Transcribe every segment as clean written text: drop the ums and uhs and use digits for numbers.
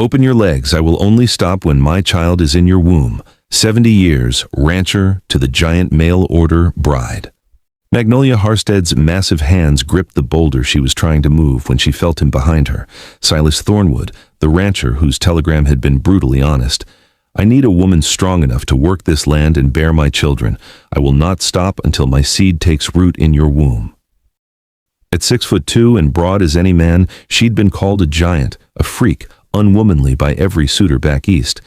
Open your legs, I will only stop when my child is in your womb. 70 years, rancher to the giant mail-order bride. Magnolia Harsted's massive hands gripped the boulder she was trying to move when she felt him behind her. Silas Thornwood, the rancher whose telegram had been brutally honest. I need a woman strong enough to work this land and bear my children. I will not stop until my seed takes root in your womb. At 6'2" and broad as any man, she'd been called a giant, a freak, unwomanly by every suitor back east.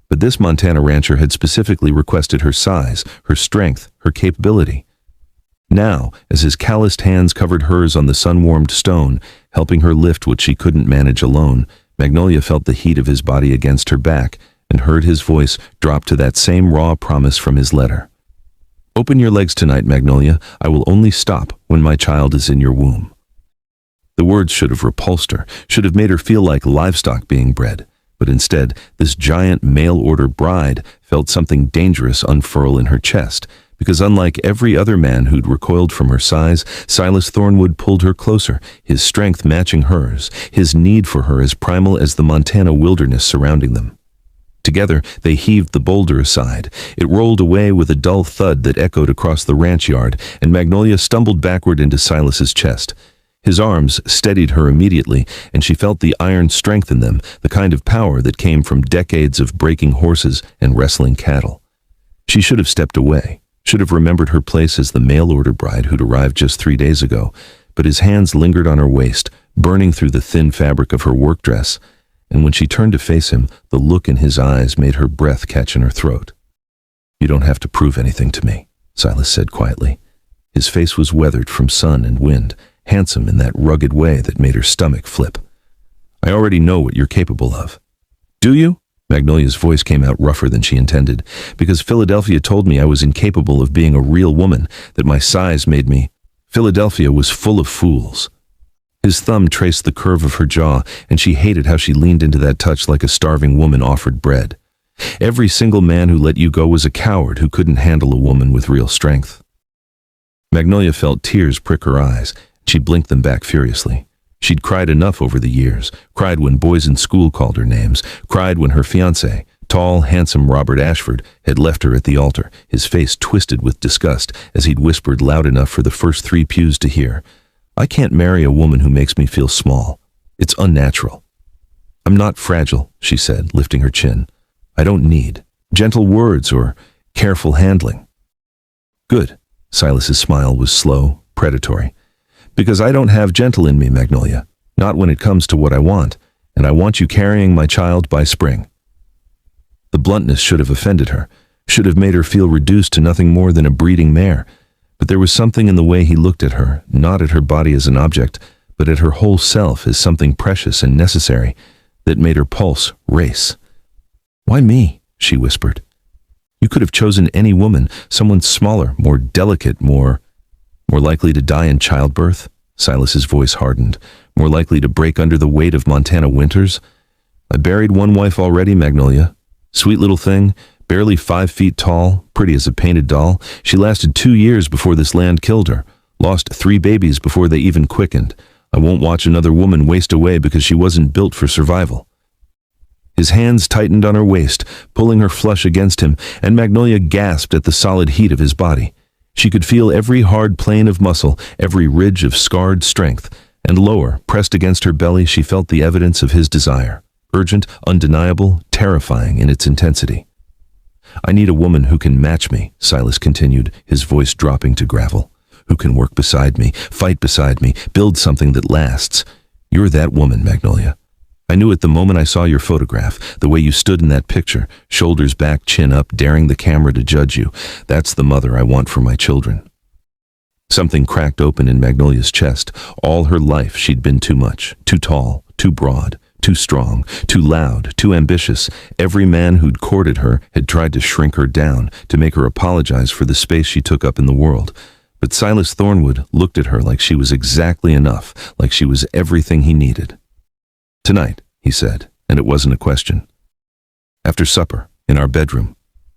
But this Montana rancher had specifically requested her size, her strength, her capability. Now, as his calloused hands covered hers on the sun-warmed stone, helping her lift what she couldn't manage alone, Magnolia felt the heat of his body against her back and heard his voice drop to that same raw promise from his letter. Open your legs tonight, Magnolia. I will only stop when my child is in your womb. The words should have repulsed her, should have made her feel like livestock being bred. But instead, this giant mail-order bride felt something dangerous unfurl in her chest, because unlike every other man who'd recoiled from her size, Silas Thornwood pulled her closer, his strength matching hers, his need for her as primal as the Montana wilderness surrounding them. Together, they heaved the boulder aside. It rolled away with a dull thud that echoed across the ranch yard, and Magnolia stumbled backward into Silas's chest. His arms steadied her immediately, and she felt the iron strength in them, the kind of power that came from decades of breaking horses and wrestling cattle. She should have stepped away, should have remembered her place as the mail-order bride who'd arrived just 3 days ago, but his hands lingered on her waist, burning through the thin fabric of her work dress, and when she turned to face him, the look in his eyes made her breath catch in her throat. You don't have to prove anything to me, Silas said quietly. His face was weathered from sun and wind, handsome in that rugged way that made her stomach flip. I already know what you're capable of. Do you? Magnolia's voice came out rougher than she intended, because Philadelphia told me I was incapable of being a real woman, that my size made me. Philadelphia was full of fools. His thumb traced the curve of her jaw, and she hated how she leaned into that touch like a starving woman offered bread. Every single man who let you go was a coward who couldn't handle a woman with real strength. Magnolia felt tears prick her eyes. She blinked them back furiously. She'd cried enough over the years, cried when boys in school called her names, cried when her fiancé, tall, handsome Robert Ashford, had left her at the altar, his face twisted with disgust as he'd whispered loud enough for the first 3 pews to hear. I can't marry a woman who makes me feel small. It's unnatural. I'm not fragile, she said, lifting her chin. I don't need gentle words or careful handling. Good. Silas's smile was slow, predatory. Because I don't have gentle in me, Magnolia. Not when it comes to what I want, and I want you carrying my child by spring. The bluntness should have offended her, should have made her feel reduced to nothing more than a breeding mare. But there was something in the way he looked at her, not at her body as an object, but at her whole self as something precious and necessary, that made her pulse race. Why me? She whispered. You could have chosen any woman, someone smaller, more delicate, more likely to die in childbirth. Silas's voice hardened. More likely to break under the weight of Montana winters. I buried one wife already, Magnolia. Sweet little thing, barely 5 feet tall, pretty as a painted doll. She lasted 2 years before this land killed her. Lost 3 babies before they even quickened. I won't watch another woman waste away because she wasn't built for survival. His hands tightened on her waist, pulling her flush against him, and Magnolia gasped at the solid heat of his body. She could feel every hard plane of muscle, every ridge of scarred strength, and lower, pressed against her belly, she felt the evidence of his desire. Urgent, undeniable, terrifying in its intensity. I need a woman who can match me, Silas continued, his voice dropping to gravel. Who can work beside me, fight beside me, build something that lasts. You're that woman, Magnolia. I knew it the moment I saw your photograph, the way you stood in that picture, shoulders back, chin up, daring the camera to judge you. That's the mother I want for my children. Something cracked open in Magnolia's chest. All her life she'd been too much, too tall, too broad, too strong, too loud, too ambitious. Every man who'd courted her had tried to shrink her down, to make her apologize for the space she took up in the world. But Silas Thornwood looked at her like she was exactly enough, like she was everything he needed. Tonight, he said, and it wasn't a question. After supper, in our bedroom.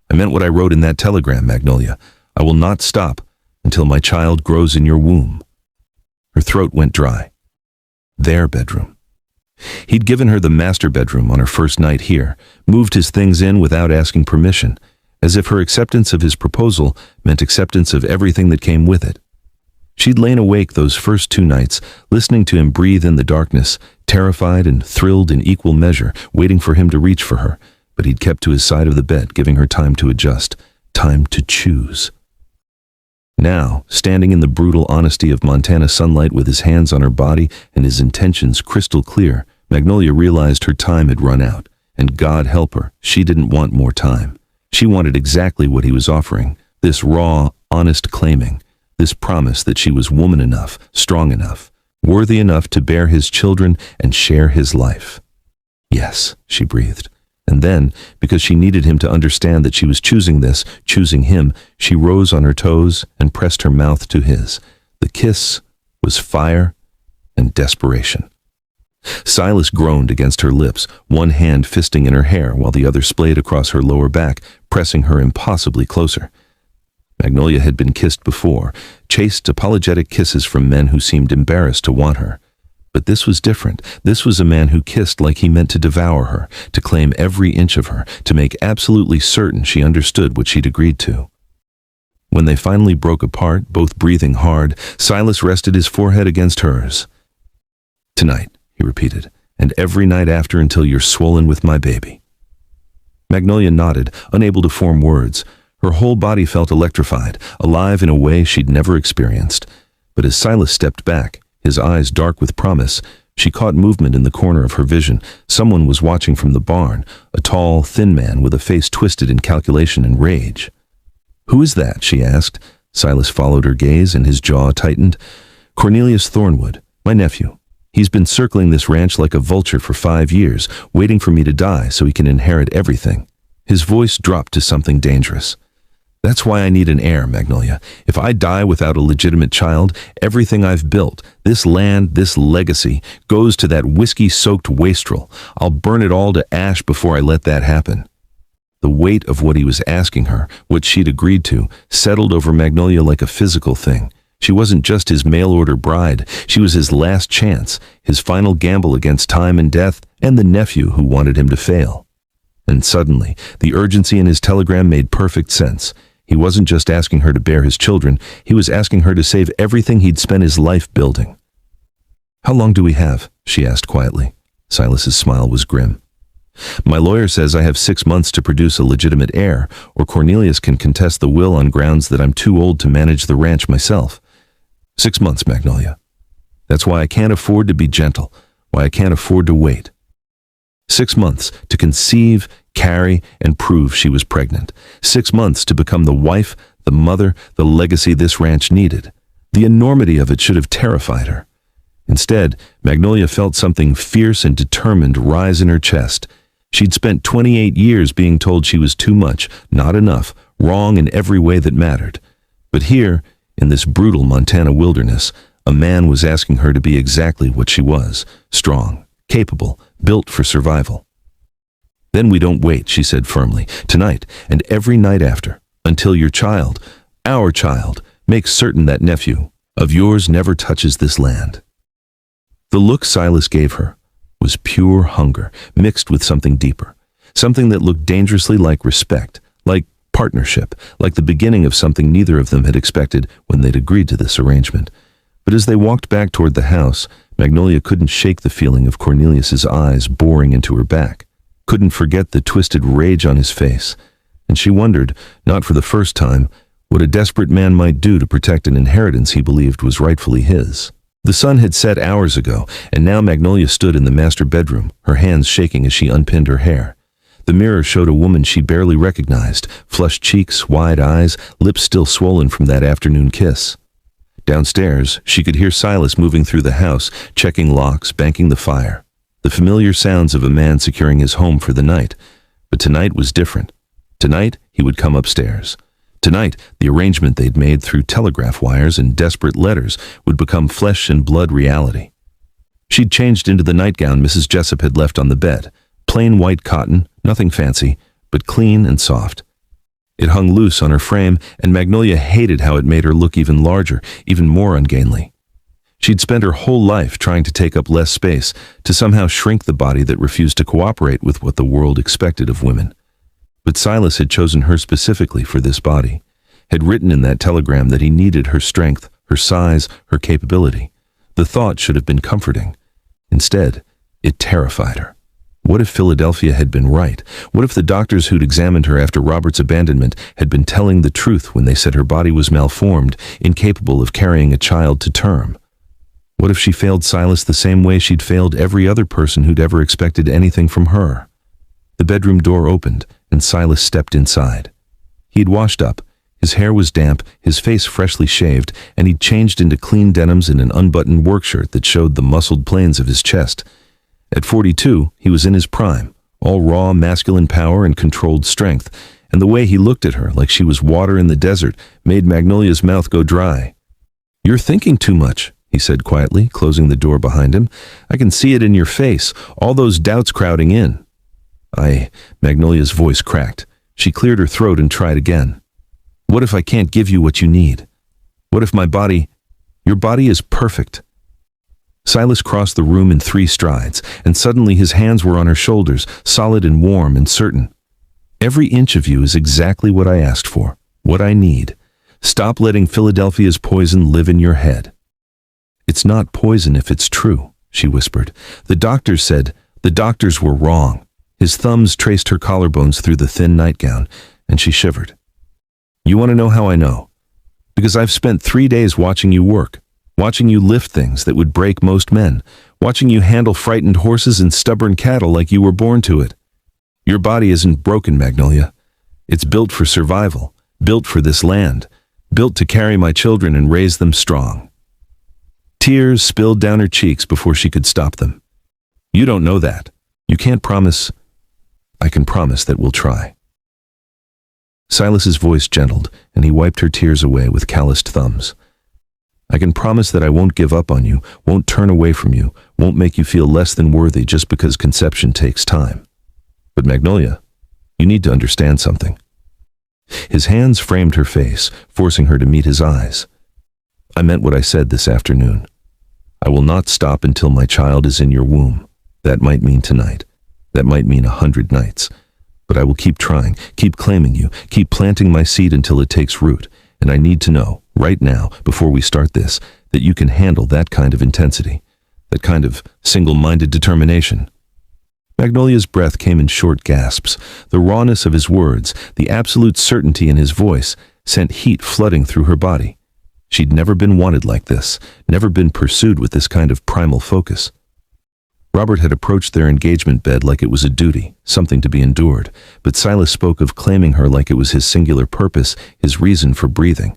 I meant what I wrote in that telegram, Magnolia. I will not stop until my child grows in your womb. Her throat went dry. Their bedroom. He'd given her the master bedroom on her first night here, moved his things in without asking permission, as if her acceptance of his proposal meant acceptance of everything that came with it. She'd lain awake those first 2 nights, listening to him breathe in the darkness, terrified and thrilled in equal measure, waiting for him to reach for her, but he'd kept to his side of the bed, giving her time to adjust, time to choose. Now, standing in the brutal honesty of Montana sunlight with his hands on her body and his intentions crystal clear, Magnolia realized her time had run out, and God help her, she didn't want more time. She wanted exactly what he was offering, this raw, honest claiming, this promise that she was woman enough, strong enough, worthy enough to bear his children and share his life. Yes, she breathed. And then, because she needed him to understand that she was choosing this, choosing him, she rose on her toes and pressed her mouth to his. The kiss was fire and desperation. Silas groaned against her lips, one hand fisting in her hair while the other splayed across her lower back, pressing her impossibly closer. Magnolia had been kissed before, chaste, apologetic kisses from men who seemed embarrassed to want her. But this was different. This was a man who kissed like he meant to devour her, to claim every inch of her, to make absolutely certain she understood what she'd agreed to. When they finally broke apart, both breathing hard, Silas rested his forehead against hers. "Tonight," he repeated, "and every night after until you're swollen with my baby." Magnolia nodded, unable to form words. Her whole body felt electrified, alive in a way she'd never experienced. But as Silas stepped back, his eyes dark with promise, she caught movement in the corner of her vision. Someone was watching from the barn, a tall, thin man with a face twisted in calculation and rage. "Who is that?" she asked. Silas followed her gaze and his jaw tightened. "Cornelius Thornwood, my nephew. He's been circling this ranch like a vulture for 5 years, waiting for me to die so he can inherit everything." His voice dropped to something dangerous. "That's why I need an heir, Magnolia. If I die without a legitimate child, everything I've built, this land, this legacy, goes to that whiskey-soaked wastrel. I'll burn it all to ash before I let that happen." The weight of what he was asking her, what she'd agreed to, settled over Magnolia like a physical thing. She wasn't just his mail-order bride. She was his last chance, his final gamble against time and death, and the nephew who wanted him to fail. And suddenly, the urgency in his telegram made perfect sense. He wasn't just asking her to bear his children, he was asking her to save everything he'd spent his life building. "How long do we have?" she asked quietly. Silas's smile was grim. "My lawyer says I have 6 months to produce a legitimate heir, or Cornelius can contest the will on grounds that I'm too old to manage the ranch myself." 6 months, Magnolia. That's why I can't afford to be gentle, why I can't afford to wait. 6 months to conceive, carry, and prove she was pregnant. 6 months to become the wife, the mother, the legacy this ranch needed. The enormity of it should have terrified her. Instead, Magnolia felt something fierce and determined rise in her chest. She'd spent 28 years being told she was too much, not enough, wrong in every way that mattered. But here, in this brutal Montana wilderness, a man was asking her to be exactly what she was, strong, capable, built for survival. "Then we don't wait," she said firmly. "Tonight, and every night after, until your child, our child, makes certain that nephew of yours never touches this land." The look Silas gave her was pure hunger, mixed with something deeper, something that looked dangerously like respect, like partnership, like the beginning of something neither of them had expected when they'd agreed to this arrangement. But as they walked back toward the house, Magnolia couldn't shake the feeling of Cornelius's eyes boring into her back, couldn't forget the twisted rage on his face, and she wondered, not for the first time, what a desperate man might do to protect an inheritance he believed was rightfully his. The sun had set hours ago, and now Magnolia stood in the master bedroom, her hands shaking as she unpinned her hair. The mirror showed a woman she barely recognized, flushed cheeks, wide eyes, lips still swollen from that afternoon kiss. Downstairs, she could hear Silas moving through the house, checking locks, banking the fire. The familiar sounds of a man securing his home for the night. But tonight was different. Tonight, he would come upstairs. Tonight, the arrangement they'd made through telegraph wires and desperate letters would become flesh and blood reality. She'd changed into the nightgown Mrs. Jessup had left on the bed. Plain white cotton, nothing fancy, but clean and soft. It hung loose on her frame, and Magnolia hated how it made her look even larger, even more ungainly. She'd spent her whole life trying to take up less space, to somehow shrink the body that refused to cooperate with what the world expected of women. But Silas had chosen her specifically for this body, had written in that telegram that he needed her strength, her size, her capability. The thought should have been comforting. Instead, it terrified her. What if Philadelphia had been right? What if the doctors who'd examined her after Robert's abandonment had been telling the truth when they said her body was malformed, incapable of carrying a child to term? What if she failed Silas the same way she'd failed every other person who'd ever expected anything from her? The bedroom door opened, and Silas stepped inside. He'd washed up. His hair was damp, his face freshly shaved, and he'd changed into clean denims and an unbuttoned work shirt that showed the muscled planes of his chest. At 42, he was in his prime, all raw masculine power and controlled strength, and the way he looked at her like she was water in the desert made Magnolia's mouth go dry. "You're thinking too much," he said quietly, closing the door behind him. "I can see it in your face, all those doubts crowding in." Magnolia's voice cracked. She cleared her throat and tried again. "What if I can't give you what you need? What if your body is perfect?" Silas crossed the room in 3 strides, and suddenly his hands were on her shoulders, solid and warm and certain. "Every inch of you is exactly what I asked for, what I need. Stop letting Philadelphia's poison live in your head." "It's not poison if it's true," she whispered. The doctors were wrong." His thumbs traced her collarbones through the thin nightgown, and she shivered. "You want to know how I know? Because I've spent 3 days watching you work. Watching you lift things that would break most men, watching you handle frightened horses and stubborn cattle like you were born to it. Your body isn't broken, Magnolia. It's built for survival, built for this land, built to carry my children and raise them strong." Tears spilled down her cheeks before she could stop them. "You don't know that. You can't promise." "I can promise that we'll try." Silas's voice gentled, and he wiped her tears away with calloused thumbs. "I can promise that I won't give up on you, won't turn away from you, won't make you feel less than worthy just because conception takes time. But Magnolia, you need to understand something." His hands framed her face, forcing her to meet his eyes. "I meant what I said this afternoon. I will not stop until my child is in your womb. That might mean tonight. That might mean 100 nights. But I will keep trying, keep claiming you, keep planting my seed until it takes root. And I need to know, right now, before we start this, that you can handle that kind of intensity, that kind of single-minded determination." Magnolia's breath came in short gasps. The rawness of his words, the absolute certainty in his voice, sent heat flooding through her body. She'd never been wanted like this, never been pursued with this kind of primal focus. Robert had approached their engagement bed like it was a duty, something to be endured, but Silas spoke of claiming her like it was his singular purpose, his reason for breathing.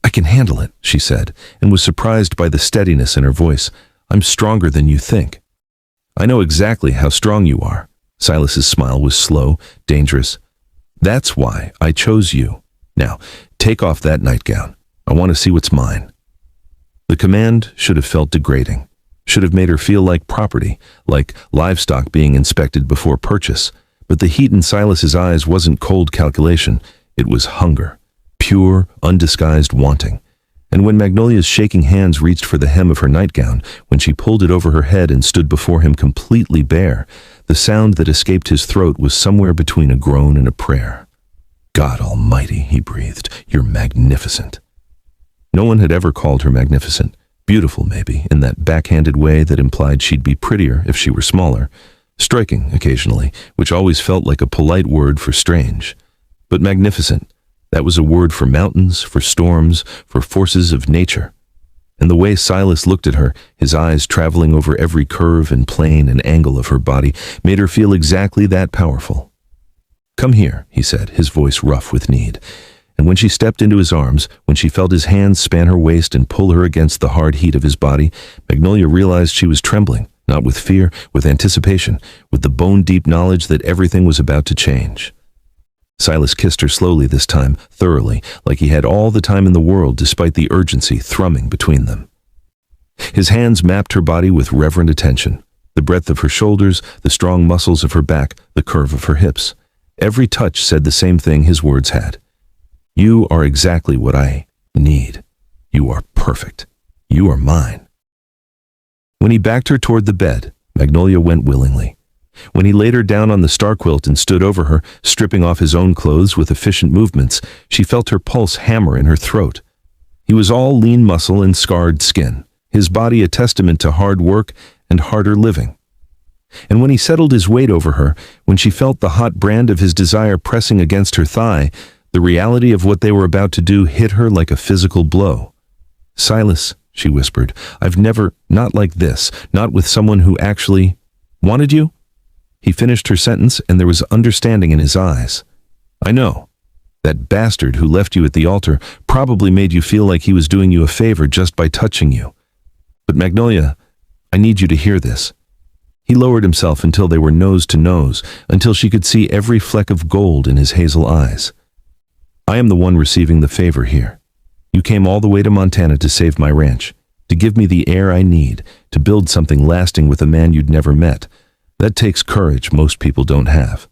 "I can handle it," she said, and was surprised by the steadiness in her voice. "I'm stronger than you think." "I know exactly how strong you are." Silas's smile was slow, dangerous. "That's why I chose you. Now, take off that nightgown. I want to see what's mine." The command should have felt degrading, should have made her feel like property, like livestock being inspected before purchase. But the heat in Silas's eyes wasn't cold calculation, it was hunger, pure, undisguised wanting. And when Magnolia's shaking hands reached for the hem of her nightgown, when she pulled it over her head and stood before him completely bare, the sound that escaped his throat was somewhere between a groan and a prayer. "God Almighty," he breathed, "you're magnificent." No one had ever called her magnificent. Beautiful, maybe, in that backhanded way that implied she'd be prettier if she were smaller. Striking, occasionally, which always felt like a polite word for strange. But magnificent, that was a word for mountains, for storms, for forces of nature. And the way Silas looked at her, his eyes traveling over every curve and plane and angle of her body, made her feel exactly that powerful. "Come here," he said, his voice rough with need. And when she stepped into his arms, when she felt his hands span her waist and pull her against the hard heat of his body, Magnolia realized she was trembling, not with fear, with anticipation, with the bone-deep knowledge that everything was about to change. Silas kissed her slowly this time, thoroughly, like he had all the time in the world despite the urgency thrumming between them. His hands mapped her body with reverent attention, the breadth of her shoulders, the strong muscles of her back, the curve of her hips. Every touch said the same thing his words had. "You are exactly what I need. You are perfect. You are mine." When he backed her toward the bed, Magnolia went willingly. When he laid her down on the star quilt and stood over her, stripping off his own clothes with efficient movements, she felt her pulse hammer in her throat. He was all lean muscle and scarred skin, his body a testament to hard work and harder living. And when he settled his weight over her, when she felt the hot brand of his desire pressing against her thigh, the reality of what they were about to do hit her like a physical blow. "Silas," she whispered, "I've never, not like this, not with someone who actually wanted you?" He finished her sentence, and there was understanding in his eyes. "I know. That bastard who left you at the altar probably made you feel like he was doing you a favor just by touching you. But Magnolia, I need you to hear this." He lowered himself until they were nose to nose, until she could see every fleck of gold in his hazel eyes. "I am the one receiving the favor here. You came all the way to Montana to save my ranch, to give me the air I need, to build something lasting with a man you'd never met. That takes courage most people don't have.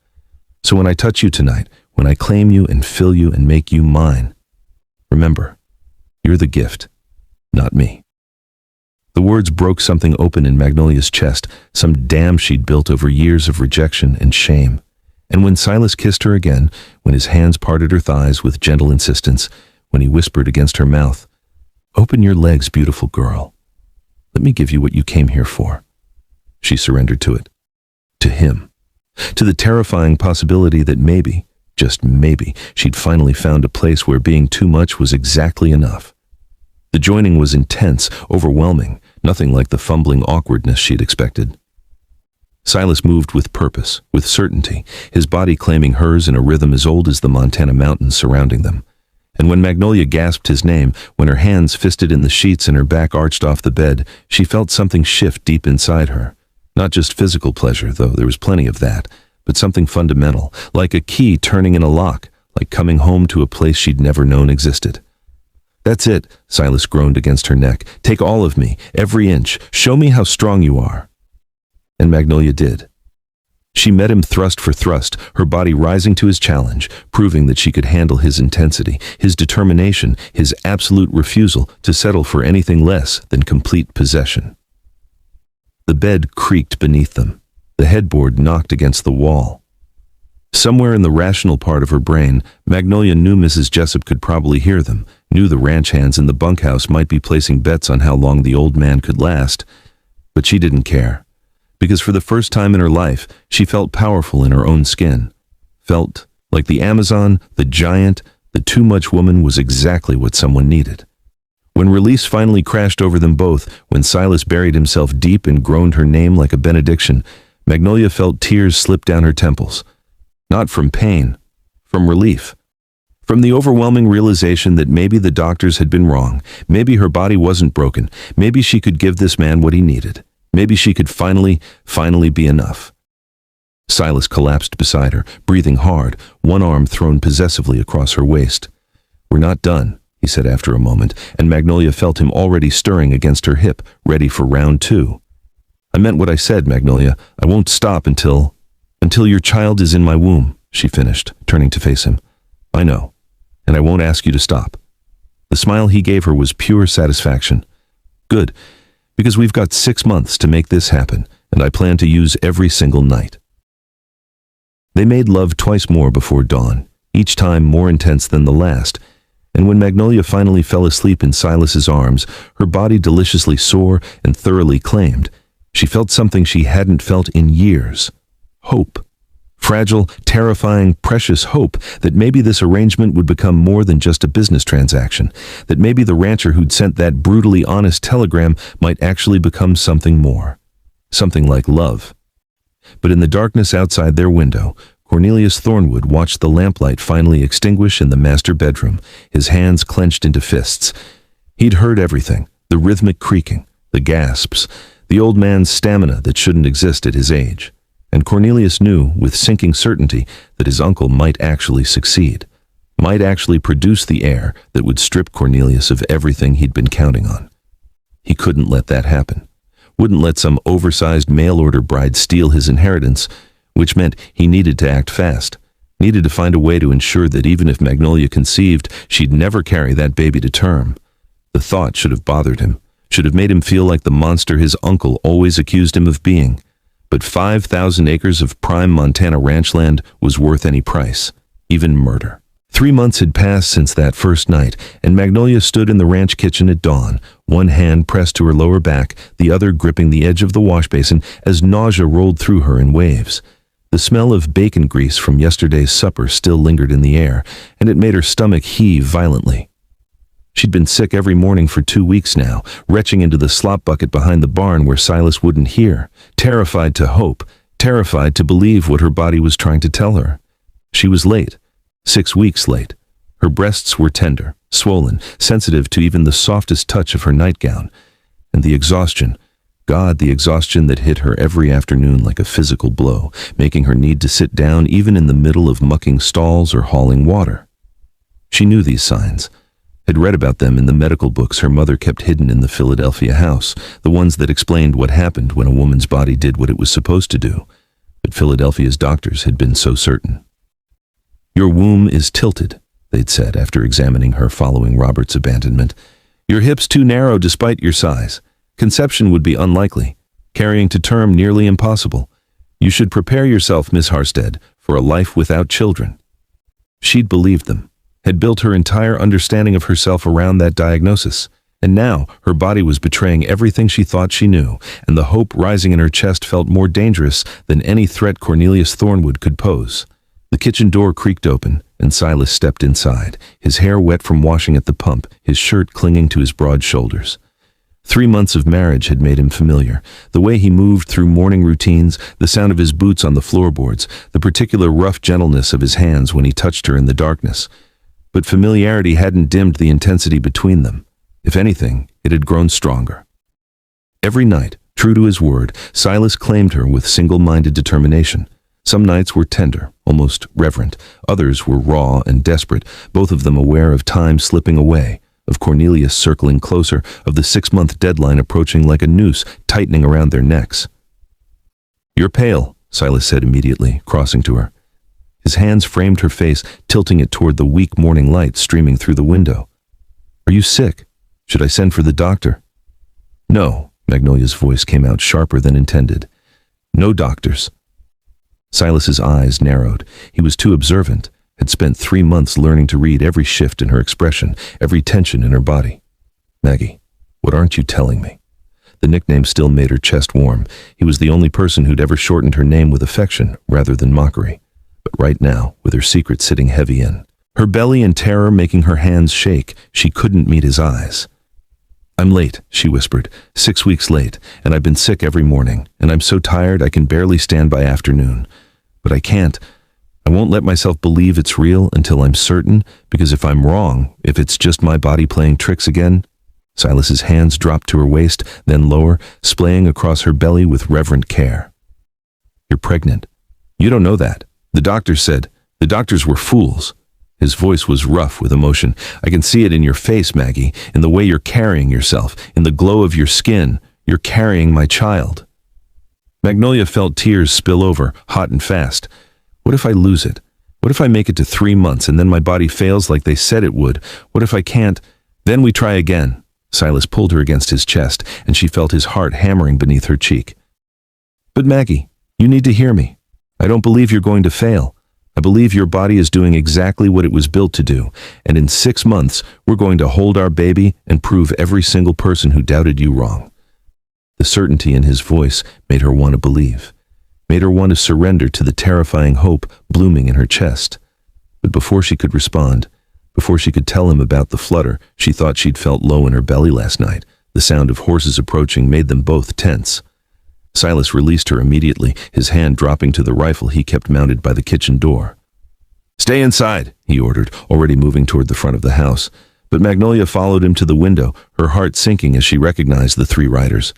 So when I touch you tonight, when I claim you and fill you and make you mine, remember, you're the gift, not me." The words broke something open in Magnolia's chest, some dam she'd built over years of rejection and shame. And when Silas kissed her again, when his hands parted her thighs with gentle insistence, when he whispered against her mouth, "Open your legs, beautiful girl. Let me give you what you came here for," she surrendered to it. To him. To the terrifying possibility that maybe, just maybe, she'd finally found a place where being too much was exactly enough. The joining was intense, overwhelming, nothing like the fumbling awkwardness she'd expected. Silas moved with purpose, with certainty, his body claiming hers in a rhythm as old as the Montana mountains surrounding them. And when Magnolia gasped his name, when her hands fisted in the sheets and her back arched off the bed, she felt something shift deep inside her. Not just physical pleasure, though there was plenty of that, but something fundamental, like a key turning in a lock, like coming home to a place she'd never known existed. "That's it," Silas groaned against her neck. "Take all of me, every inch. Show me how strong you are." And Magnolia did. She met him thrust for thrust, her body rising to his challenge, proving that she could handle his intensity, his determination, his absolute refusal to settle for anything less than complete possession. The bed creaked beneath them. The headboard knocked against the wall. Somewhere in the rational part of her brain, Magnolia knew Mrs. Jessup could probably hear them, knew the ranch hands in the bunkhouse might be placing bets on how long the old man could last, but she didn't care. Because for the first time in her life, she felt powerful in her own skin. Felt like the Amazon, the giant, the too much woman was exactly what someone needed. When release finally crashed over them both, when Silas buried himself deep and groaned her name like a benediction, Magnolia felt tears slip down her temples. Not from pain, from relief. From the overwhelming realization that maybe the doctors had been wrong, maybe her body wasn't broken, maybe she could give this man what he needed. Maybe she could finally be enough. Silas collapsed beside her, breathing hard, one arm thrown possessively across her waist. "We're not done," he said after a moment, and Magnolia felt him already stirring against her hip, ready for round 2. "I meant what I said, Magnolia. I won't stop until your child is in my womb," she finished, turning to face him. "I know, and I won't ask you to stop." The smile he gave her was pure satisfaction. "Good, because we've got 6 months to make this happen, and I plan to use every single night." They made love twice more before dawn, each time more intense than the last, and when Magnolia finally fell asleep in Silas's arms, her body deliciously sore and thoroughly claimed, she felt something she hadn't felt in years. Hope. Fragile, terrifying, precious hope that maybe this arrangement would become more than just a business transaction, that maybe the rancher who'd sent that brutally honest telegram might actually become something more. Something like love. But in the darkness outside their window, Cornelius Thornwood watched the lamplight finally extinguish in the master bedroom, his hands clenched into fists. He'd heard everything, the rhythmic creaking, the gasps, the old man's stamina that shouldn't exist at his age. And Cornelius knew, with sinking certainty, that his uncle might actually succeed, might actually produce the heir that would strip Cornelius of everything he'd been counting on. He couldn't let that happen. Wouldn't let some oversized mail-order bride steal his inheritance, which meant he needed to act fast, needed to find a way to ensure that even if Magnolia conceived, she'd never carry that baby to term. The thought should have bothered him, should have made him feel like the monster his uncle always accused him of being. But 5,000 acres of prime Montana ranch land was worth any price, even murder. 3 months had passed since that first night, and Magnolia stood in the ranch kitchen at dawn, one hand pressed to her lower back, the other gripping the edge of the wash basin as nausea rolled through her in waves. The smell of bacon grease from yesterday's supper still lingered in the air, and it made her stomach heave violently. She'd been sick every morning for 2 weeks now, retching into the slop bucket behind the barn where Silas wouldn't hear, terrified to hope, terrified to believe what her body was trying to tell her. She was late, 6 weeks late. Her breasts were tender, swollen, sensitive to even the softest touch of her nightgown. And the exhaustion, God, the exhaustion that hit her every afternoon like a physical blow, making her need to sit down even in the middle of mucking stalls or hauling water. She knew these signs, had read about them in the medical books her mother kept hidden in the Philadelphia house, the ones that explained what happened when a woman's body did what it was supposed to do. But Philadelphia's doctors had been so certain. "Your womb is tilted," they'd said after examining her following Robert's abandonment. "Your hips too narrow despite your size. Conception would be unlikely. Carrying to term nearly impossible. You should prepare yourself, Miss Harstead, for a life without children." She'd believed them, had built her entire understanding of herself around that diagnosis. And now her body was betraying everything she thought she knew, and the hope rising in her chest felt more dangerous than any threat Cornelius Thornwood could pose. The kitchen door creaked open, and Silas stepped inside, his hair wet from washing at the pump, his shirt clinging to his broad shoulders. 3 months of marriage had made him familiar. The way he moved through morning routines, the sound of his boots on the floorboards, the particular rough gentleness of his hands when he touched her in the darkness. But familiarity hadn't dimmed the intensity between them. If anything, it had grown stronger. Every night, true to his word, Silas claimed her with single-minded determination. Some nights were tender, almost reverent. Others were raw and desperate, both of them aware of time slipping away, of Cornelius circling closer, of the 6-month deadline approaching like a noose tightening around their necks. "You're pale," Silas said immediately, crossing to her. His hands framed her face, tilting it toward the weak morning light streaming through the window. "Are you sick? Should I send for the doctor?" "No," Magnolia's voice came out sharper than intended. "No doctors." Silas's eyes narrowed. He was too observant, had spent 3 months learning to read every shift in her expression, every tension in her body. "Maggie, what aren't you telling me?" The nickname still made her chest warm. He was the only person who'd ever shortened her name with affection rather than mockery. But right now, with her secret sitting heavy in, her belly in terror making her hands shake, she couldn't meet his eyes. "I'm late," she whispered, 6 weeks late, and I've been sick every morning, and I'm so tired I can barely stand by afternoon. But I can't. I won't let myself believe it's real until I'm certain, because if I'm wrong, if it's just my body playing tricks again... Silas's hands dropped to her waist, then lower, splaying across her belly with reverent care. "You're pregnant. You don't know that. The doctor said. The doctors were fools." His voice was rough with emotion. "I can see it in your face, Maggie, in the way you're carrying yourself, in the glow of your skin. You're carrying my child." Magnolia felt tears spill over, hot and fast. What if I lose it? What if I make it to 3 months and then my body fails like they said it would? What if I can't? Then we try again. Silas pulled her against his chest, and she felt his heart hammering beneath her cheek. "But Maggie, you need to hear me. I don't believe you're going to fail. I believe your body is doing exactly what it was built to do, and in 6 months, we're going to hold our baby and prove every single person who doubted you wrong." The certainty in his voice made her want to believe, made her want to surrender to the terrifying hope blooming in her chest. But before she could respond, before she could tell him about the flutter she thought she'd felt low in her belly last night, the sound of horses approaching made them both tense. Silas released her immediately, his hand dropping to the rifle he kept mounted by the kitchen door. "Stay inside," he ordered, already moving toward the front of the house. But Magnolia followed him to the window, her heart sinking as she recognized the 3 riders.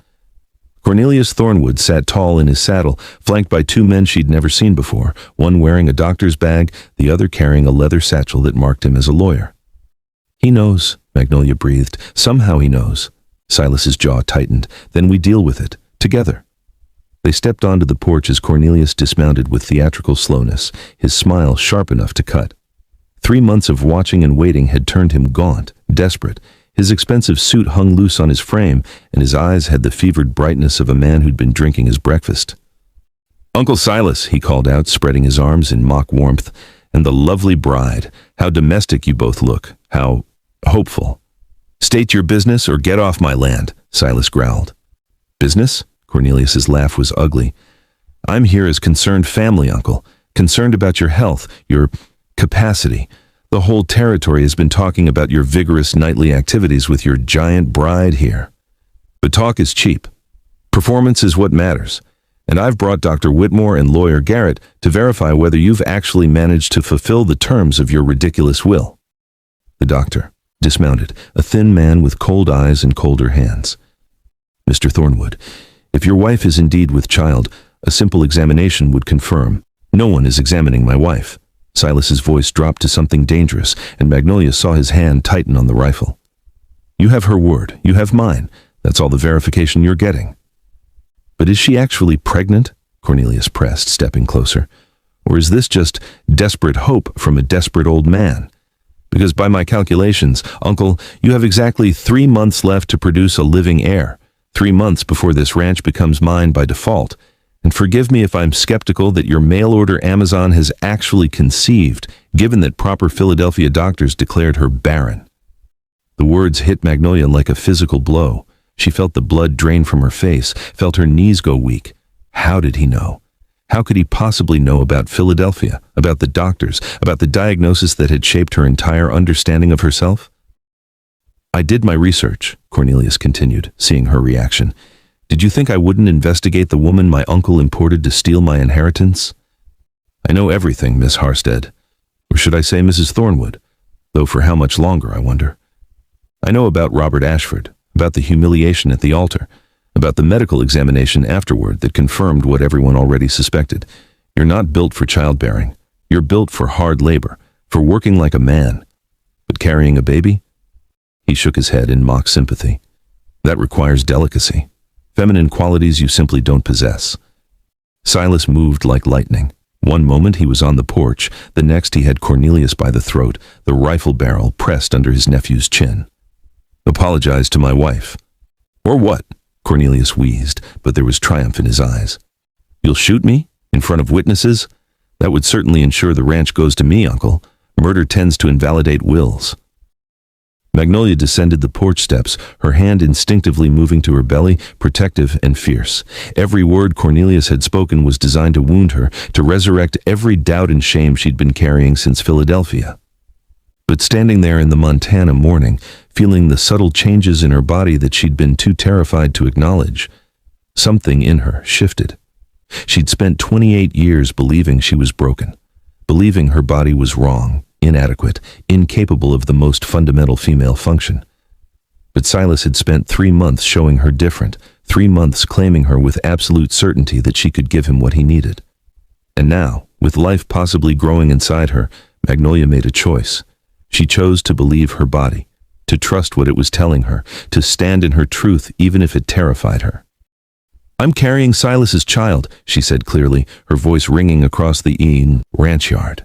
Cornelius Thornwood sat tall in his saddle, flanked by 2 men she'd never seen before, one wearing a doctor's bag, the other carrying a leather satchel that marked him as a lawyer. "He knows," Magnolia breathed. "Somehow he knows." Silas's jaw tightened. "Then we deal with it, together." They stepped onto the porch as Cornelius dismounted with theatrical slowness, his smile sharp enough to cut. 3 months of watching and waiting had turned him gaunt, desperate. His expensive suit hung loose on his frame, and his eyes had the fevered brightness of a man who'd been drinking his breakfast. "Uncle Silas," he called out, spreading his arms in mock warmth, "and the lovely bride. How domestic you both look. How hopeful." "State your business or get off my land," Silas growled. "Business?" Cornelius's laugh was ugly. "I'm here as concerned family, Uncle. Concerned about your health, your capacity. The whole territory has been talking about your vigorous nightly activities with your giant bride here. But talk is cheap. Performance is what matters. And I've brought Dr. Whitmore and lawyer Garrett to verify whether you've actually managed to fulfill the terms of your ridiculous will." The doctor dismounted, a thin man with cold eyes and colder hands. "Mr. Thornwood, if your wife is indeed with child, a simple examination would confirm. No one is examining my wife." Silas's voice dropped to something dangerous, and Magnolia saw his hand tighten on the rifle. "You have her word. You have mine. That's all the verification you're getting." "But is she actually pregnant?" Cornelius pressed, stepping closer. "Or is this just desperate hope from a desperate old man? Because by my calculations, Uncle, you have exactly 3 months left to produce a living heir. 3 months before this ranch becomes mine by default. And forgive me if I'm skeptical that your mail-order Amazon has actually conceived, given that proper Philadelphia doctors declared her barren." The words hit Magnolia like a physical blow. She felt the blood drain from her face, felt her knees go weak. How did he know? How could he possibly know about Philadelphia, about the doctors, about the diagnosis that had shaped her entire understanding of herself? "I did my research," Cornelius continued, seeing her reaction. "Did you think I wouldn't investigate the woman my uncle imported to steal my inheritance? I know everything, Miss Harstead. Or should I say Mrs. Thornwood? Though for how much longer, I wonder. I know about Robert Ashford, about the humiliation at the altar, about the medical examination afterward that confirmed what everyone already suspected. You're not built for childbearing. You're built for hard labor, for working like a man. But carrying a baby?" He shook his head in mock sympathy. "That requires delicacy. Feminine qualities you simply don't possess." Silas moved like lightning. One moment he was on the porch, the next he had Cornelius by the throat, the rifle barrel pressed under his nephew's chin. "Apologize to my wife." "Or what?" Cornelius wheezed, but there was triumph in his eyes. "You'll shoot me? In front of witnesses? That would certainly ensure the ranch goes to me, Uncle. Murder tends to invalidate wills." Magnolia descended the porch steps, her hand instinctively moving to her belly, protective and fierce. Every word Cornelius had spoken was designed to wound her, to resurrect every doubt and shame she'd been carrying since Philadelphia. But standing there in the Montana morning, feeling the subtle changes in her body that she'd been too terrified to acknowledge, something in her shifted. She'd spent 28 years believing she was broken, believing her body was wrong, inadequate, incapable of the most fundamental female function. But Silas had spent 3 months showing her different, 3 months claiming her with absolute certainty that she could give him what he needed. And now, with life possibly growing inside her, Magnolia made a choice. She chose to believe her body, to trust what it was telling her, to stand in her truth even if it terrified her. "I'm carrying Silas's child," she said clearly, her voice ringing across the ranch yard.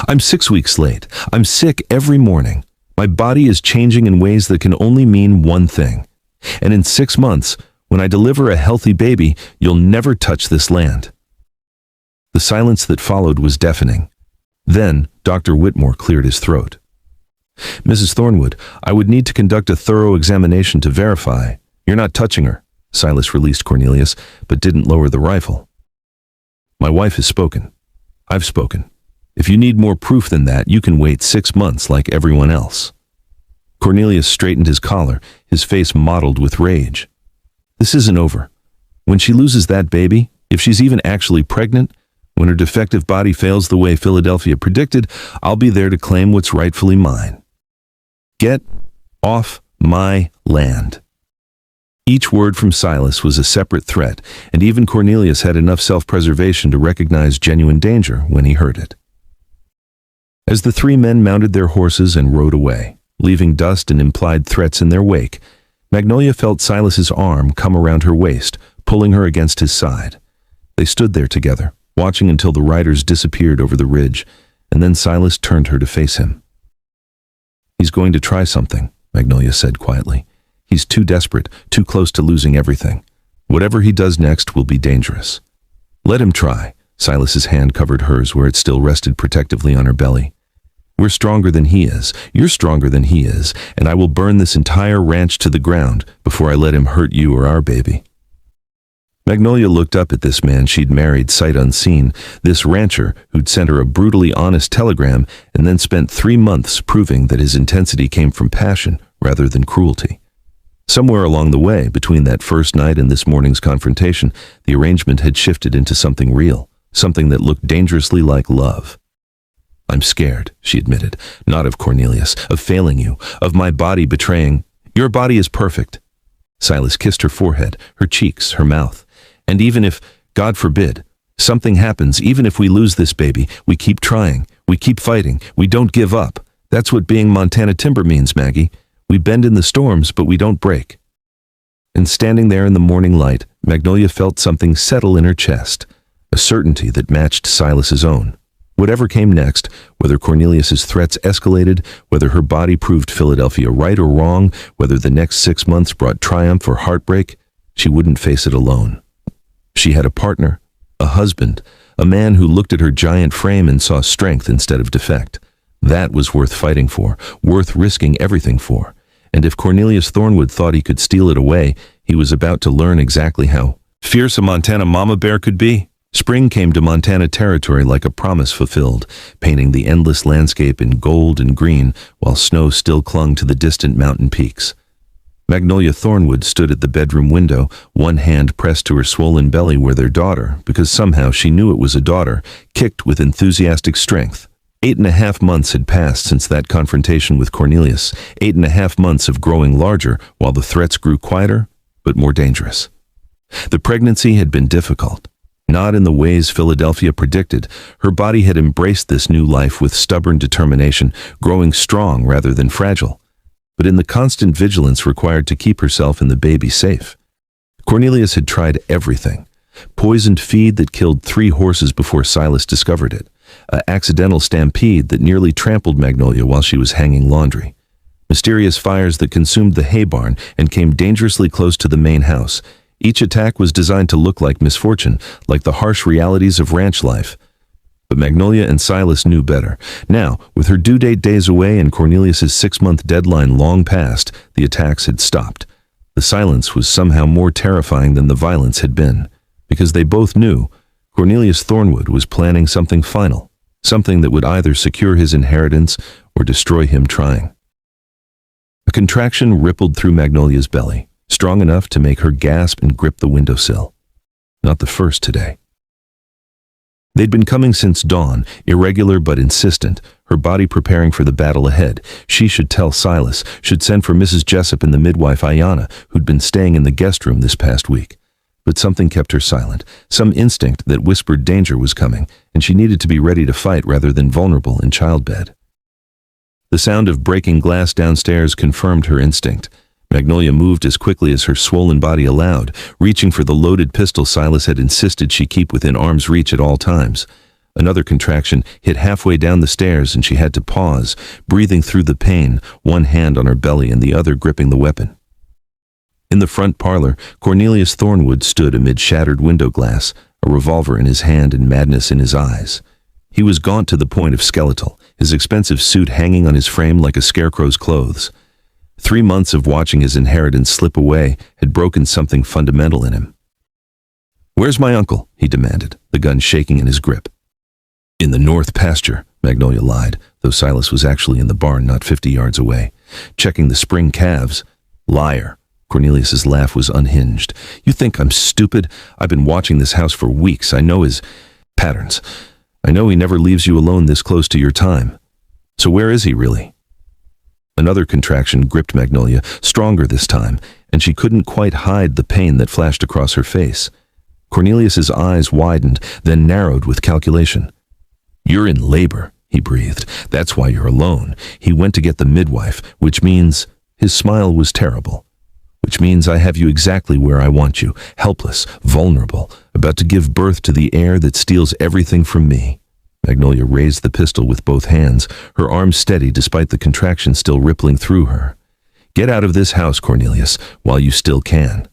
"I'm 6 weeks late. I'm sick every morning. My body is changing in ways that can only mean one thing. And in 6 months, when I deliver a healthy baby, you'll never touch this land." The silence that followed was deafening. Then, Dr. Whitmore cleared his throat. "Mrs. Thornwood, I would need to conduct a thorough examination to verify. You're not touching her." Silas released Cornelius, but didn't lower the rifle. "My wife has spoken. I've spoken. If you need more proof than that, you can wait 6 months like everyone else." Cornelius straightened his collar, his face mottled with rage. "This isn't over. When she loses that baby, if she's even actually pregnant, when her defective body fails the way Philadelphia predicted, I'll be there to claim what's rightfully mine. Get off my land." Each word from Silas was a separate threat, and even Cornelius had enough self-preservation to recognize genuine danger when he heard it. As the 3 men mounted their horses and rode away, leaving dust and implied threats in their wake, Magnolia felt Silas's arm come around her waist, pulling her against his side. They stood there together, watching until the riders disappeared over the ridge, and then Silas turned her to face him. "He's going to try something," Magnolia said quietly. He's too desperate, too close to losing everything. Whatever he does next will be dangerous. Let him try. Silas's hand covered hers where it still rested protectively on her belly. We're stronger than he is. You're stronger than he is, and I will burn this entire ranch to the ground before I let him hurt you or our baby. Magnolia looked up at this man she'd married sight unseen, this rancher who'd sent her a brutally honest telegram and then spent 3 months proving that his intensity came from passion rather than cruelty. Somewhere along the way, between that first night and this morning's confrontation, the arrangement had shifted into something real, something that looked dangerously like love. I'm scared, she admitted, not of Cornelius, of failing you, of my body betraying. Your body is perfect. Silas kissed her forehead, her cheeks, her mouth. And even if, God forbid, something happens, even if we lose this baby, we keep trying, we keep fighting, we don't give up. That's what being Montana timber means, Maggie. We bend in the storms, but we don't break. And standing there in the morning light, Magnolia felt something settle in her chest, a certainty that matched Silas's own. Whatever came next, whether Cornelius's threats escalated, whether her body proved Philadelphia right or wrong, whether the next 6 months brought triumph or heartbreak, she wouldn't face it alone. She had a partner, a husband, a man who looked at her giant frame and saw strength instead of defect. That was worth fighting for, worth risking everything for. And if Cornelius Thornwood thought he could steal it away, he was about to learn exactly how fierce a Montana mama bear could be. Spring came to Montana territory like a promise fulfilled, painting the endless landscape in gold and green while snow still clung to the distant mountain peaks. Magnolia Thornwood stood at the bedroom window, one hand pressed to her swollen belly where their daughter, because somehow she knew it was a daughter, kicked with enthusiastic strength. 8.5 months had passed since that confrontation with Cornelius, 8.5 months of growing larger while the threats grew quieter, but more dangerous. The pregnancy had been difficult. Not in the ways Philadelphia predicted. Her body had embraced this new life with stubborn determination, growing strong rather than fragile, but in the constant vigilance required to keep herself and the baby safe. Cornelius had tried everything. Poisoned feed that killed 3 horses before Silas discovered it. An accidental stampede that nearly trampled Magnolia while she was hanging laundry. Mysterious fires that consumed the hay barn and came dangerously close to the main house. Each attack was designed to look like misfortune, like the harsh realities of ranch life. But Magnolia and Silas knew better. Now, with her due date days away and Cornelius's 6-month deadline long past, the attacks had stopped. The silence was somehow more terrifying than the violence had been, because they both knew Cornelius Thornwood was planning something final, something that would either secure his inheritance or destroy him trying. A contraction rippled through Magnolia's belly, strong enough to make her gasp and grip the windowsill. Not the first today. They'd been coming since dawn, irregular but insistent, her body preparing for the battle ahead. She should tell Silas, should send for Mrs. Jessup and the midwife Ayanna, who'd been staying in the guest room this past week. But something kept her silent, some instinct that whispered danger was coming, and she needed to be ready to fight rather than vulnerable in childbed. The sound of breaking glass downstairs confirmed her instinct. Magnolia moved as quickly as her swollen body allowed, reaching for the loaded pistol Silas had insisted she keep within arm's reach at all times. Another contraction hit halfway down the stairs and she had to pause, breathing through the pain, one hand on her belly and the other gripping the weapon. In the front parlor, Cornelius Thornwood stood amid shattered window glass, a revolver in his hand and madness in his eyes. He was gaunt to the point of skeletal, his expensive suit hanging on his frame like a scarecrow's clothes. 3 months of watching his inheritance slip away had broken something fundamental in him. "Where's my uncle?" he demanded, the gun shaking in his grip. "In the north pasture," Magnolia lied, though Silas was actually in the barn not 50 yards away, checking the spring calves. "Liar." Cornelius's laugh was unhinged. "You think I'm stupid? I've been watching this house for weeks. I know his patterns. I know he never leaves you alone this close to your time. So where is he really?" Another contraction gripped Magnolia, stronger this time, and she couldn't quite hide the pain that flashed across her face. Cornelius's eyes widened, then narrowed with calculation. "You're in labor," he breathed. "That's why you're alone. He went to get the midwife, which means..." His smile was terrible. "Which means I have you exactly where I want you, helpless, vulnerable, about to give birth to the heir that steals everything from me." Magnolia raised the pistol with both hands, her arms steady despite the contraction still rippling through her. Get out of this house, Cornelius, while you still can.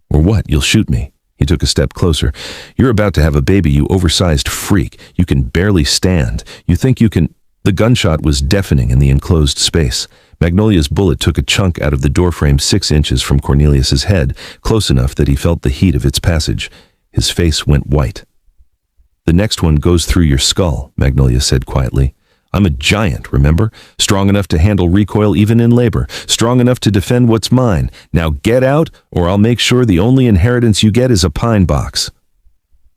Or what? You'll shoot me. He took a step closer. You're about to have a baby, you oversized freak. You can barely stand. You think you can... The gunshot was deafening in the enclosed space. Magnolia's bullet took a chunk out of the doorframe 6 inches from Cornelius's head, close enough that he felt the heat of its passage. His face went white. The next one goes through your skull, Magnolia said quietly. I'm a giant, remember? Strong enough to handle recoil even in labor. Strong enough to defend what's mine. Now get out, or I'll make sure the only inheritance you get is a pine box.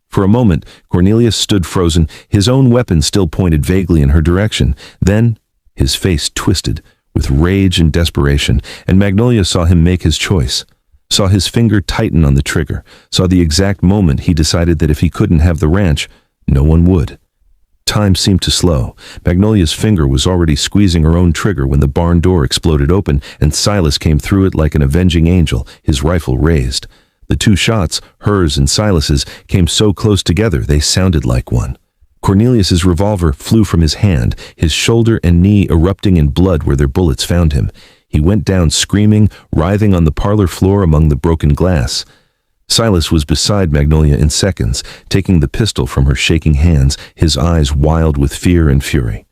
For a moment, Cornelius stood frozen, his own weapon still pointed vaguely in her direction. Then, his face twisted, with rage and desperation, and Magnolia saw him make his choice. Saw his finger tighten on the trigger, saw the exact moment he decided that if he couldn't have the ranch, no one would. Time seemed to slow. Magnolia's finger was already squeezing her own trigger when the barn door exploded open and Silas came through it like an avenging angel, his rifle raised. The 2 shots, hers and Silas's, came so close together they sounded like one. Cornelius's revolver flew from his hand, his shoulder and knee erupting in blood where their bullets found him. He went down screaming, writhing on the parlor floor among the broken glass. Silas was beside Magnolia in seconds, taking the pistol from her shaking hands, his eyes wild with fear and fury.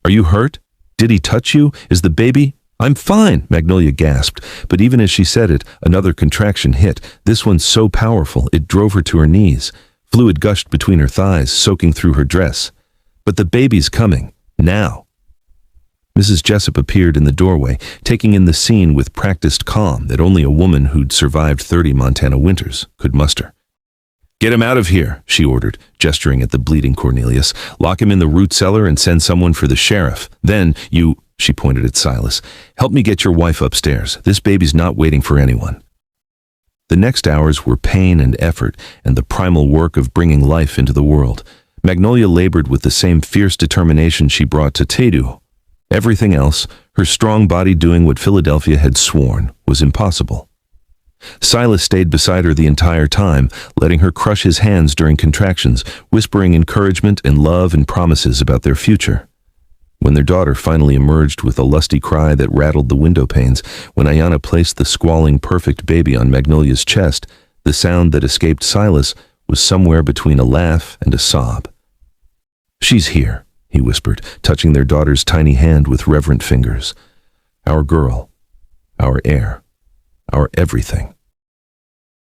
Are you hurt? Did he touch you? Is the baby... I'm fine, Magnolia gasped, but even as she said it, another contraction hit, this one so powerful it drove her to her knees. Fluid gushed between her thighs, soaking through her dress. But the baby's coming. Now. Mrs. Jessup appeared in the doorway, taking in the scene with practiced calm that only a woman who'd survived 30 Montana winters could muster. Get him out of here, she ordered, gesturing at the bleeding Cornelius. Lock him in the root cellar and send someone for the sheriff. Then you... She pointed at Silas. Help me get your wife upstairs. This baby's not waiting for anyone. The next hours were pain and effort and the primal work of bringing life into the world. Magnolia labored with the same fierce determination she brought to Tedu. Everything else, her strong body doing what Philadelphia had sworn, was impossible. Silas stayed beside her the entire time, letting her crush his hands during contractions, whispering encouragement and love and promises about their future. When their daughter finally emerged with a lusty cry that rattled the window panes, when Ayanna placed the squalling perfect baby on Magnolia's chest, the sound that escaped Silas was somewhere between a laugh and a sob. She's here, he whispered, touching their daughter's tiny hand with reverent fingers. Our girl, our heir, our everything.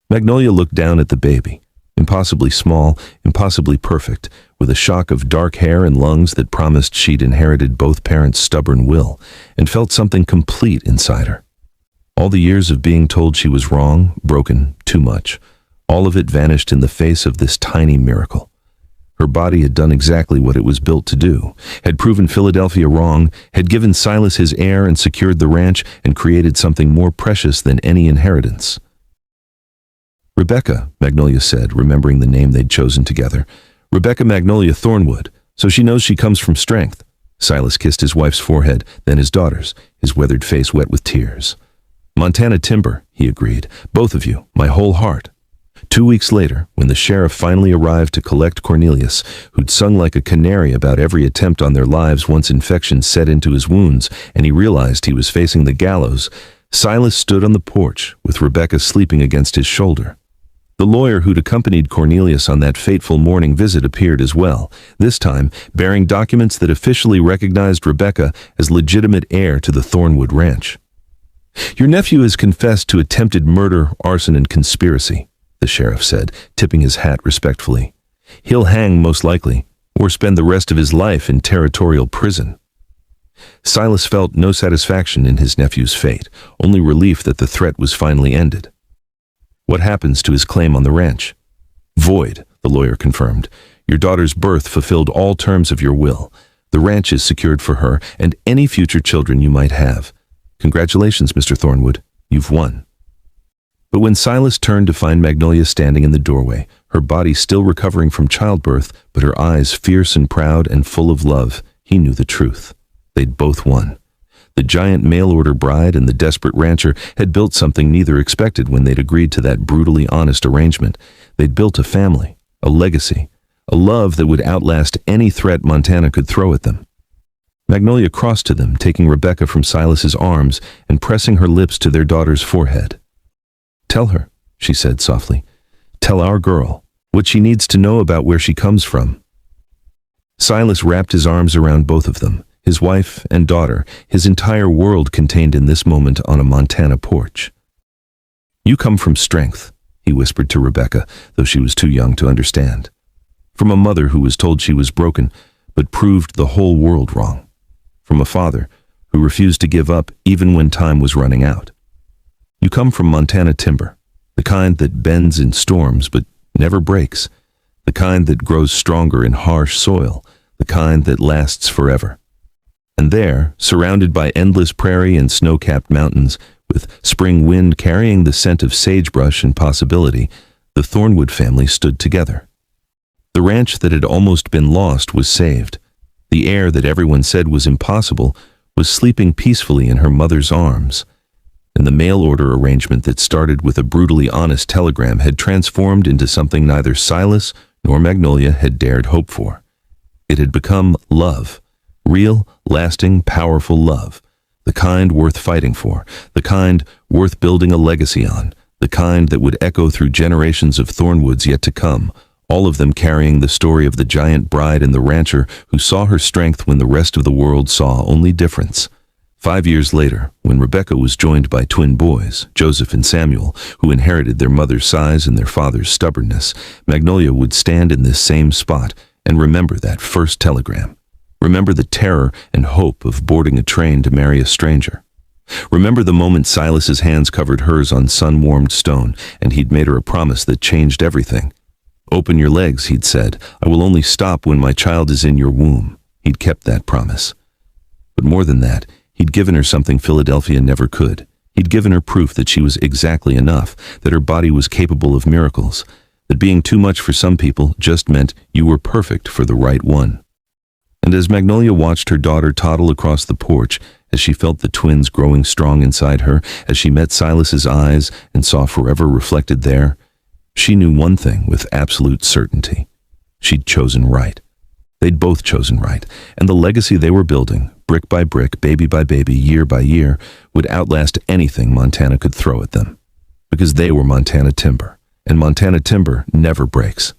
Magnolia looked down at the baby, impossibly small, impossibly perfect, with a shock of dark hair and lungs that promised she'd inherited both parents' stubborn will, and felt something complete inside her. All the years of being told she was wrong, broken, too much, all of it vanished in the face of this tiny miracle. Her body had done exactly what it was built to do, had proven Philadelphia wrong, had given Silas his heir and secured the ranch and created something more precious than any inheritance. Rebecca, Magnolia said, remembering the name they'd chosen together. Rebecca Magnolia Thornwood, so she knows she comes from strength. Silas kissed his wife's forehead, then his daughter's, his weathered face wet with tears. Montana timber, he agreed. Both of you, my whole heart. 2 weeks later, when the sheriff finally arrived to collect Cornelius, who'd sung like a canary about every attempt on their lives once infection set into his wounds, and he realized he was facing the gallows, Silas stood on the porch, with Rebecca sleeping against his shoulder. The lawyer who'd accompanied Cornelius on that fateful morning visit appeared as well, this time bearing documents that officially recognized Rebecca as legitimate heir to the Thornwood Ranch. Your nephew has confessed to attempted murder, arson, and conspiracy, the sheriff said, tipping his hat respectfully. He'll hang most likely, or spend the rest of his life in territorial prison. Silas felt no satisfaction in his nephew's fate, only relief that the threat was finally ended. What happens to his claim on the ranch? Void, the lawyer confirmed. Your daughter's birth fulfilled all terms of your will. The ranch is secured for her and any future children you might have. Congratulations, Mr. Thornwood. You've won. But when Silas turned to find Magnolia standing in the doorway, her body still recovering from childbirth, but her eyes fierce and proud and full of love, he knew the truth. They'd both won. The giant mail-order bride and the desperate rancher had built something neither expected when they'd agreed to that brutally honest arrangement. They'd built a family, a legacy, a love that would outlast any threat Montana could throw at them. Magnolia crossed to them, taking Rebecca from Silas's arms and pressing her lips to their daughter's forehead. "Tell her," she said softly. "Tell our girl what she needs to know about where she comes from." Silas wrapped his arms around both of them, his wife and daughter, his entire world contained in this moment on a Montana porch. "You come from strength," he whispered to Rebecca, though she was too young to understand. From a mother who was told she was broken, but proved the whole world wrong. From a father who refused to give up even when time was running out. You come from Montana timber, the kind that bends in storms but never breaks, the kind that grows stronger in harsh soil, the kind that lasts forever. And there, surrounded by endless prairie and snow-capped mountains, with spring wind carrying the scent of sagebrush and possibility, the Thornwood family stood together. The ranch that had almost been lost was saved. The heir that everyone said was impossible was sleeping peacefully in her mother's arms. And the mail order arrangement that started with a brutally honest telegram had transformed into something neither Silas nor Magnolia had dared hope for. It had become love. Real, lasting, powerful love. The kind worth fighting for. The kind worth building a legacy on. The kind that would echo through generations of Thornwoods yet to come. All of them carrying the story of the giant bride and the rancher who saw her strength when the rest of the world saw only difference. 5 years later, when Rebecca was joined by twin boys, Joseph and Samuel, who inherited their mother's size and their father's stubbornness, Magnolia would stand in this same spot and remember that first telegram. Remember the terror and hope of boarding a train to marry a stranger. Remember the moment Silas's hands covered hers on sun-warmed stone and he'd made her a promise that changed everything. "Open your legs," he'd said. "I will only stop when my child is in your womb." He'd kept that promise. But more than that, he'd given her something Philadelphia never could. He'd given her proof that she was exactly enough, that her body was capable of miracles, that being too much for some people just meant you were perfect for the right one. And as Magnolia watched her daughter toddle across the porch, as she felt the twins growing strong inside her, as she met Silas's eyes and saw forever reflected there, she knew one thing with absolute certainty. She'd chosen right. They'd both chosen right, and the legacy they were building, brick by brick, baby by baby, year by year, would outlast anything Montana could throw at them. Because they were Montana timber, and Montana timber never breaks.